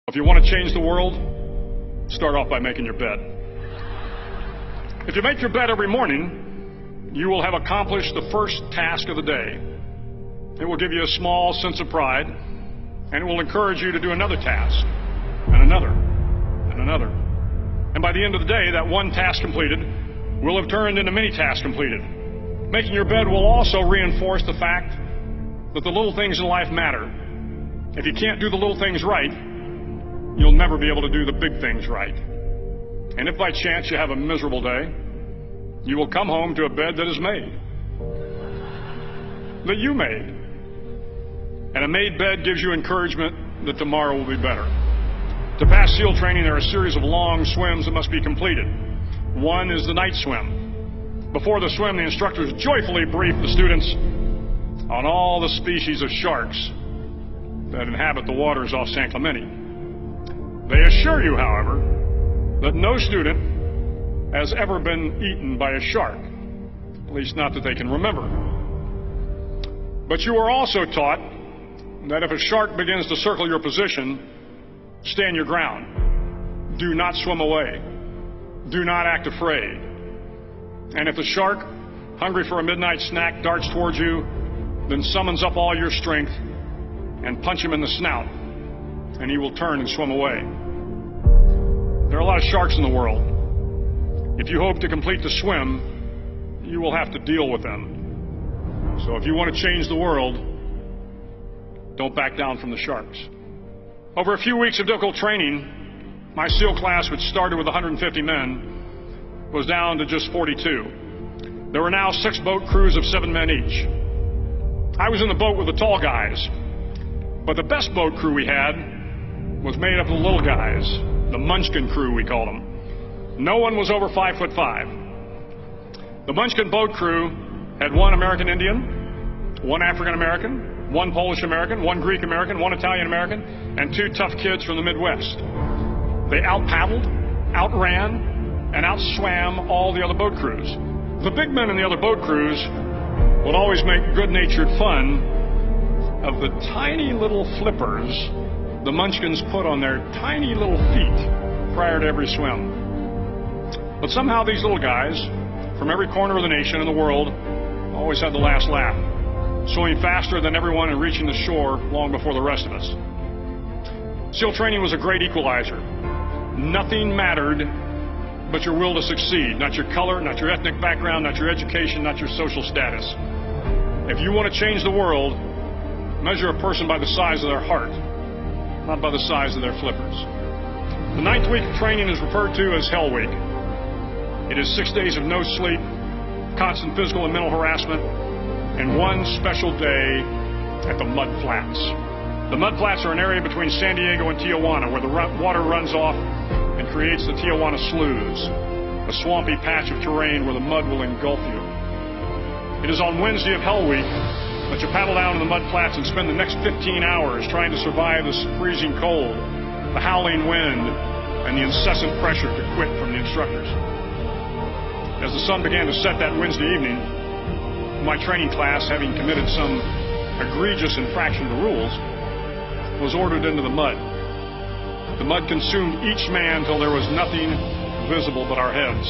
If you want to change the world, start off by making your bed. If you make your bed every morning, you will have accomplished the first task of the day. It will give you a small sense of pride, and it will encourage you to do another task, and another, and another. And by the end of the day, that one task completed will have turned into many tasks completed. Making your bed will also reinforce the fact that the little things in life matter. If you can't do the little things right, you'll never be able to do the big things right. And if by chance you have a miserable day, you will come home to a bed that is made. That you made. And a made bed gives you encouragement that tomorrow will be better. To pass SEAL training, there are a series of long swims that must be completed. One is the night swim. Before the swim, the instructors joyfully brief the students on all the species of sharks that inhabit the waters off San Clemente. They assure you, however, that no student has ever been eaten by a shark, at least not that they can remember. But you are also taught that if a shark begins to circle your position, stand your ground. Do not swim away. Do not act afraid. And if the shark, hungry for a midnight snack, darts towards you, then summons up all your strength and punch him in the snout, and he will turn and swim away. There are a lot of sharks in the world. If you hope to complete the swim, you will have to deal with them. So if you want to change the world, don't back down from the sharks. Over a few weeks of difficult training, my SEAL class, which started with 150 men, was down to just 42. There were now 6 boat crews of 7 men each. I was in the boat with the tall guys, but the best boat crew we had was made up of the little guys, the Munchkin crew, we called them. No one was over 5'5". The Munchkin boat crew had 1 American Indian, 1 African American, 1 Polish American, 1 Greek American, 1 Italian American, and 2 tough kids from the Midwest. They out-paddled, outran, and outswam all the other boat crews. The big men in the other boat crews would always make good-natured fun of the tiny little flippers the Munchkins put on their tiny little feet prior to every swim. But somehow these little guys, from every corner of the nation and the world, always had the last laugh, swimming faster than everyone and reaching the shore long before the rest of us. SEAL training was a great equalizer. Nothing mattered but your will to succeed, not your color, not your ethnic background, not your education, not your social status. If you want to change the world, measure a person by the size of their heart, not by the size of their flippers. The 9th week of training is referred to as Hell Week. It is 6 days of no sleep, constant physical and mental harassment, and 1 special day at the Mud Flats. The Mud Flats are an area between San Diego and Tijuana where the water runs off and creates the Tijuana Sloughs, a swampy patch of terrain where the mud will engulf you. It is on Wednesday of Hell Week that you paddle down to the Mud Flats and spend the next 15 hours trying to survive the freezing cold, the howling wind, and the incessant pressure to quit from the instructors. As the sun began to set that Wednesday evening, my training class, having committed some egregious infraction to rules, was ordered into the mud. The mud consumed each man till there was nothing visible but our heads.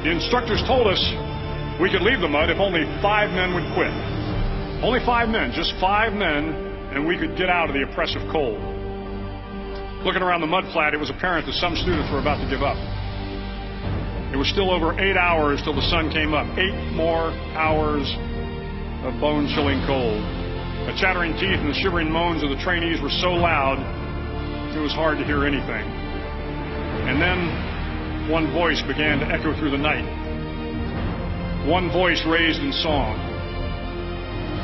The instructors told us we could leave the mud if only 5 men would quit. Only 5 men, just 5 men, and we could get out of the oppressive cold. Looking around the mud flat, it was apparent that some students were about to give up. It was still over 8 hours till the sun came up. 8 more hours of bone-chilling cold. The chattering teeth and the shivering moans of the trainees were so loud, it was hard to hear anything. And then one voice began to echo through the night. One voice raised in song.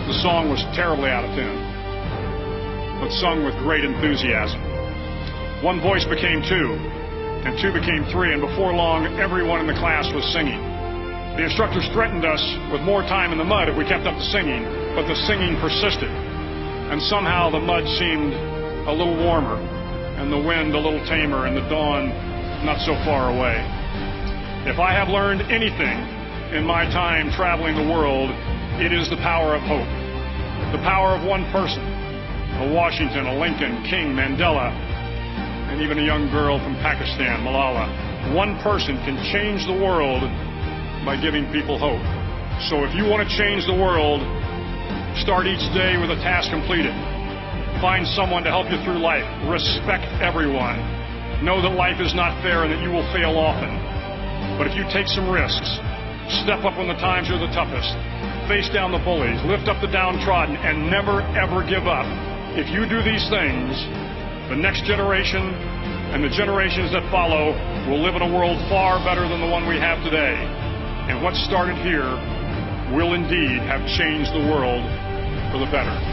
The song was terribly out of tune, but sung with great enthusiasm. One voice became 2, and 2 became 3, and before long, everyone in the class was singing. The instructors threatened us with more time in the mud if we kept up the singing, but the singing persisted, and somehow the mud seemed a little warmer, and the wind a little tamer, and the dawn not so far away. If I have learned anything in my time traveling the world, it is the power of hope. The power of one person, a Washington, a Lincoln, King, Mandela, and even a young girl from Pakistan, Malala. One person can change the world by giving people hope. So if you want to change the world, start each day with a task completed. Find someone to help you through life. Respect everyone. Know that life is not fair and that you will fail often. But if you take some risks, step up when the times are the toughest, face down the bullies, lift up the downtrodden, and never, ever give up. If you do these things, the next generation and the generations that follow will live in a world far better than the one we have today. And what started here will indeed have changed the world for the better.